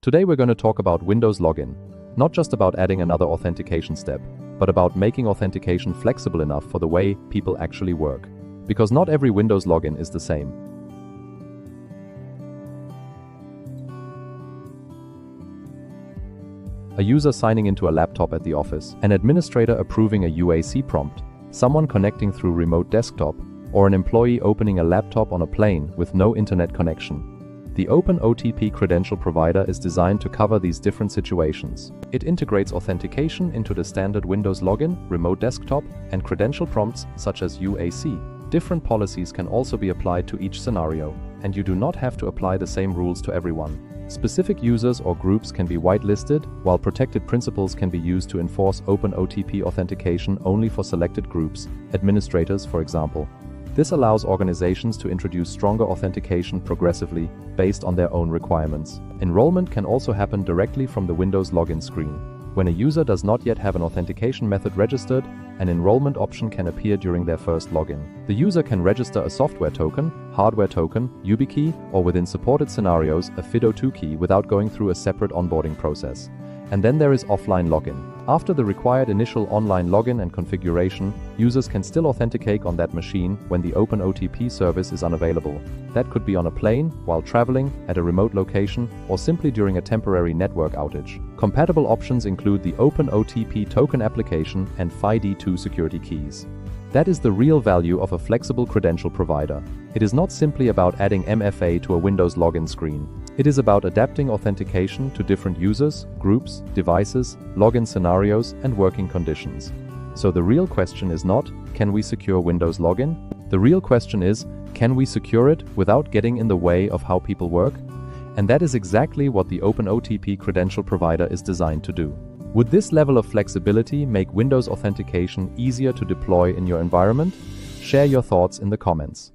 Today we're going to talk about Windows Login, not just about adding another authentication step, but about making authentication flexible enough for the way people actually work. Because not every Windows login is the same. A user signing into a laptop at the office, an administrator approving a UAC prompt, someone connecting through remote desktop, or an employee opening a laptop on a plane with no internet connection. The OpenOTP Credential Provider is designed to cover these different situations. It integrates authentication into the standard Windows login, remote desktop, and credential prompts such as UAC. Different policies can also be applied to each scenario, and you do not have to apply the same rules to everyone. Specific users or groups can be whitelisted, while protected principals can be used to enforce OpenOTP authentication only for selected groups, administrators for example. This allows organizations to introduce stronger authentication progressively based on their own requirements. Enrollment can also happen directly from the Windows login screen. When a user does not yet have an authentication method registered, an enrollment option can appear during their first login. The user can register a software token, hardware token, YubiKey, or within supported scenarios, a FIDO2 key without going through a separate onboarding process. And then there is offline login. After the required initial online login and configuration, users can still authenticate on that machine when the OpenOTP service is unavailable. That could be on a plane, while traveling, at a remote location, or simply during a temporary network outage. Compatible options include the OpenOTP token application and FIDO2 security keys. That is the real value of a flexible credential provider. It is not simply about adding MFA to a Windows login screen. It is about adapting authentication to different users, groups, devices, login scenarios, and working conditions. So the real question is not, can we secure Windows login? The real question is, can we secure it without getting in the way of how people work? And that is exactly what the OpenOTP Credential Provider is designed to do. Would this level of flexibility make Windows authentication easier to deploy in your environment? Share your thoughts in the comments.